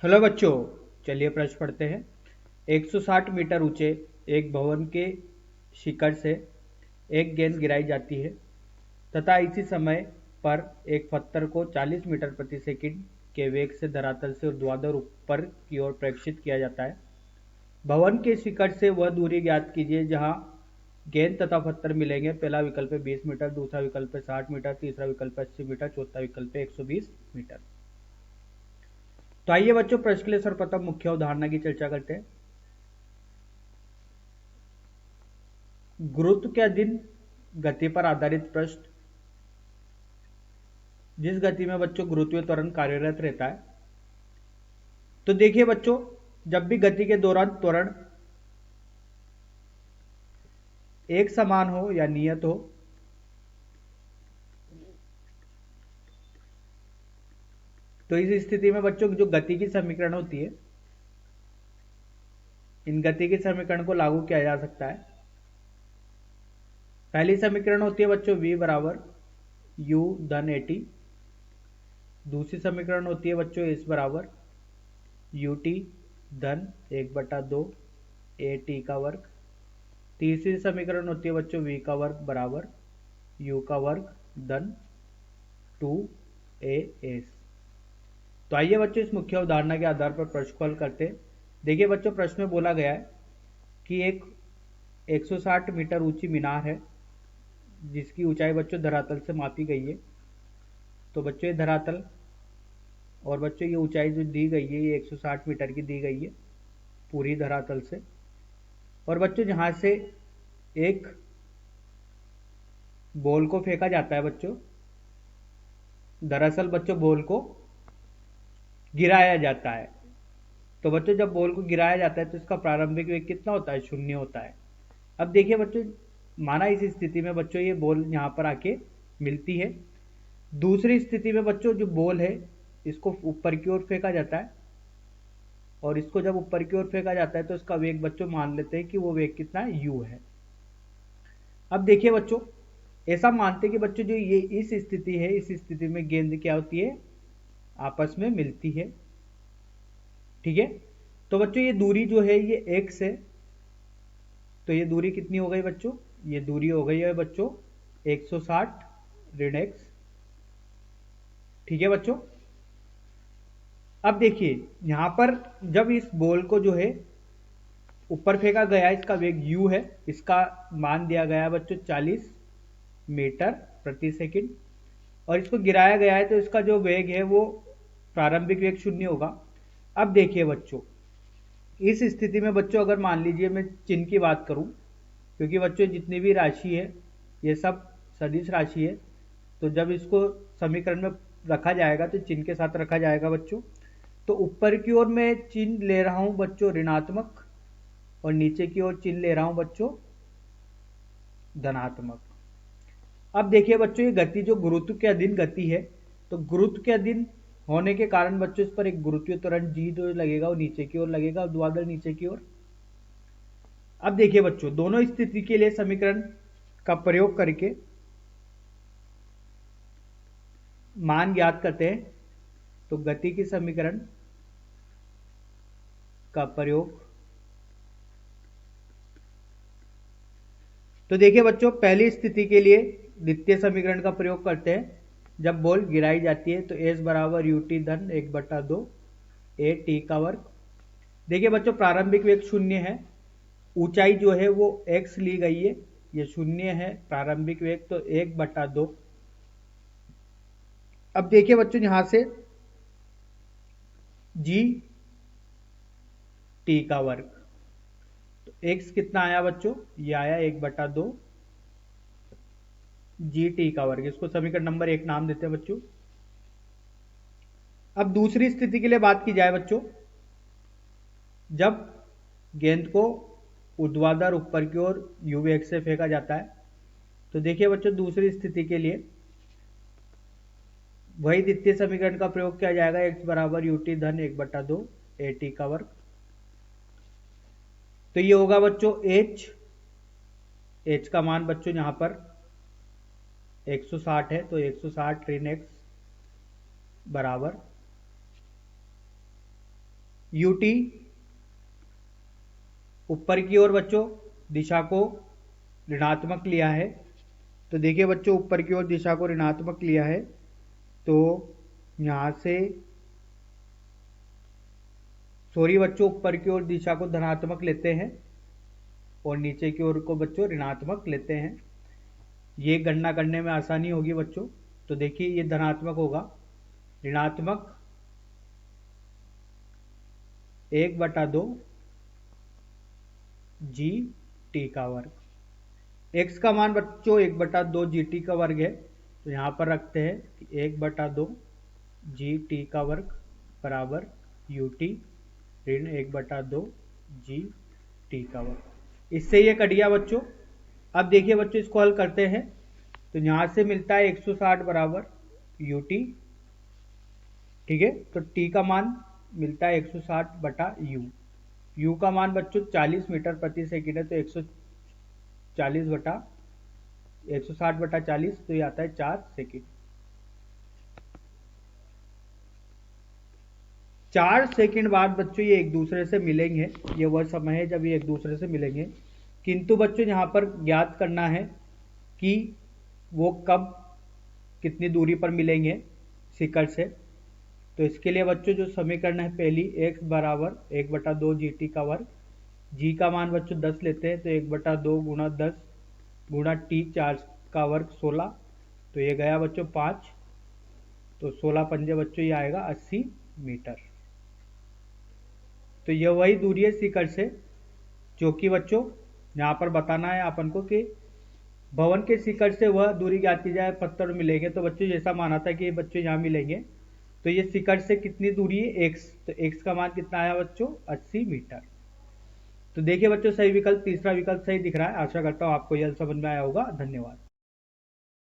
Hello बच्चों, चलिए प्रश्न पढ़ते हैं। 160 मीटर ऊंचे एक भवन के शिखर से एक गेंद गिराई जाती है तथा इसी समय पर एक पत्थर को 40 मीटर प्रति सेकंड के वेग से धरातल से ऊर्ध्वाधर ऊपर की ओर प्रेक्षित किया जाता है। भवन के शिखर से वह दूरी ज्ञात कीजिए जहां गेंद तथा पत्थर मिलेंगे। पहला विकल्प है 20 मीटर, दूसरा विकल्प है 60 मीटर, तीसरा विकल्प है 80 मीटर, चौथा विकल्प है 120 मीटर। तो आइए बच्चों, प्रश्न के लिए सर्वप्रथम मुख्य अवधारणा की चर्चा करते हैं। गुरुत्व के अधीन गति पर आधारित प्रश्न। जिस गति में बच्चों गुरुत्वीय त्वरण कार्यरत रहता है, तो देखिए बच्चों, जब भी गति के दौरान त्वरण एक समान हो या नियत हो, तो इस स्थिति में बच्चों जो गति की समीकरण होती है, इन गति के समीकरण को लागू किया जा सकता है। पहली समीकरण होती है बच्चों v बराबर u धन at। दूसरी समीकरण होती है बच्चों s बराबर ut धन 1/2 at का वर्ग। तीसरी समीकरण होती है बच्चों v का वर्ग बराबर u का वर्ग धन 2as। तो आइए बच्चों, इस मुख्य उदाहरण के आधार पर प्रश्न को हल करते हैं। देखिए बच्चों, प्रश्न में बोला गया है कि एक 160 मीटर ऊंची मीनार है जिसकी ऊंचाई बच्चों धरातल से मापी गई है। तो बच्चों ये धरातल और बच्चों ये ऊंचाई जो दी गई है ये 160 मीटर की दी गई है पूरी धरातल से। और बच्चों जहां से एक बॉल को फेंका जाता है बच्चों, दरअसल बच्चों बॉल को गिराया जाता है। तो बच्चों जब बॉल को गिराया जाता है तो इसका प्रारंभिक वेग कितना होता है? 0 होता है। अब देखिए बच्चों, माना इस स्थिति में बच्चों ये बॉल यहाँ पर आके मिलती है। दूसरी स्थिति में बच्चों जो बॉल है इसको ऊपर की ओर फेंका जाता है, और इसको जब ऊपर की ओर फेंका जाता है तो इसका वेग बच्चों मान लेते हैं कि वो वेग कितना है? u है। अब देखिए बच्चों, ऐसा मानते हैं कि बच्चों जो ये इस स्थिति है, इस स्थिति में गेंद क्या होती है? आपस में मिलती है। ठीक है, तो बच्चों ये दूरी जो है ये x है। तो ये दूरी कितनी हो गई बच्चों? ये दूरी हो गई है बच्चों 160 ऋण x। ठीक है बच्चों, अब देखिए यहां पर जब इस बॉल को जो है ऊपर फेंका गया, इसका वेग u है, इसका मान दिया गया है बच्चों 40 मीटर प्रति सेकंड, और इसको गिराया गया है तो इसका जो वेग है वो प्रारंभिक वेग 0 होगा। अब देखिए बच्चों, इस स्थिति में बच्चों अगर मान लीजिए मैं चिन्ह की बात करूं, क्योंकि बच्चों जितनी भी राशि है ये सब सदिश राशि है, तो जब इसको समीकरण में रखा जाएगा तो चिन्ह के साथ रखा जाएगा बच्चों। तो ऊपर की ओर मैं चिन्ह ले रहा हूं बच्चों ऋणात्मक, और नीचे की ओर चिन्ह ले रहा हूं बच्चों धनात्मक। अब देखिए बच्चों, ये गति जो गुरुत्व के अधीन गति है, तो गुरुत्व के अधीन होने के कारण बच्चों इस पर एक गुरुत्वीय त्वरण जी जो लगेगा वो नीचे की ओर लगेगा, ऊर्ध्वाधर नीचे की ओर। अब देखिए बच्चों, दोनों स्थिति के लिए समीकरण का प्रयोग करके मान ज्ञात करते हैं। तो गति की समीकरण का प्रयोग, तो देखिए बच्चों, पहली स्थिति के लिए द्वितीय समीकरण का प्रयोग करते हैं। जब बॉल गिराई जाती है तो s बराबर ut धन 1/2 at का वर्ग। देखिए बच्चों, प्रारंभिक वेग 0 है, ऊंचाई जो है वो x ली गई है, ये 0 है प्रारंभिक वेग, तो 1/2। अब देखिए बच्चों, यहां से g t का वर्ग, तो x कितना आया बच्चों? ये आया 1/2 gt का वर्ग। इसको समीकरण नंबर 1 नाम देते हैं बच्चों। अब दूसरी स्थिति के लिए बात की जाए बच्चों, जब गेंद को ऊर्ध्वाधर ऊपर की ओर u वेग से फेंका जाता है, तो देखिए बच्चों दूसरी स्थिति के लिए वही द्वितीय समीकरण का प्रयोग किया जाएगा, x बराबर ut धन 1/2 at का वर्ग। तो ये होगा बच्चों h का मान बच्चों यहां पर 160 है, तो 160 ऋण x बराबर यूटी ऊपर की ओर बच्चों दिशा को ऋणात्मक लिया है। तो देखिए बच्चों ऊपर की ओर दिशा को ऋणात्मक लिया है, तो यहां से सॉरी बच्चों ऊपर की ओर दिशा को धनात्मक लेते हैं और नीचे की ओर को बच्चों ऋणात्मक लेते हैं। ये गणना करने में आसानी होगी बच्चों। तो देखिए ये धनात्मक होगा, ऋणात्मक 1/2 जी टी का वर्ग। x का मान बच्चों 1/2 जी टी का वर्ग है, तो यहां पर रखते हैं कि 1/2 जी टी का वर्ग बराबर यू टी ऋण 1/2 जी टी का वर्ग। इससे ये कट गया बच्चों। अब देखिए बच्चों इसको हल करते हैं, तो यहां से मिलता है 160 बराबर यू टी। ठीक है, तो टी का मान मिलता है 160/u। u का मान बच्चों 40 मीटर प्रति सेकंड है, तो 160/40, तो ये आता है 4 सेकंड। 4 सेकंड बाद बच्चों ये एक दूसरे से मिलेंगे। ये वह समय है जब ये एक दूसरे से मिलेंगे, किंतु बच्चों यहाँ पर ज्ञात करना है कि वो कब कितनी दूरी पर मिलेंगे शिखर से। तो इसके लिए बच्चों जो समीकरण है पहली, x बराबर 1/2 जी टी का वर्ग। जी का मान बच्चों 10 लेते हैं, तो 1/2 गुणा 10 गुणा टी 4 का वर्ग 16, तो ये गया बच्चों 5, तो 16 पंजे बच्चों ये आएगा 80 मीटर। तो यह वही दूरी है शिखर से, जो कि बच्चों यहाँ पर बताना है अपन को कि भवन के शिखर से वह दूरी ज्ञात की जाए, पत्थर मिलेंगे। तो बच्चों जैसा माना था कि बच्चों यहाँ मिलेंगे, तो ये शिखर से कितनी दूरी है x, तो x का मान कितना आया बच्चों 80 मीटर। तो देखिए बच्चों सही विकल्प तीसरा विकल्प सही दिख रहा है। आशा करता हूँ आपको यह समझ में आया होगा। धन्यवाद।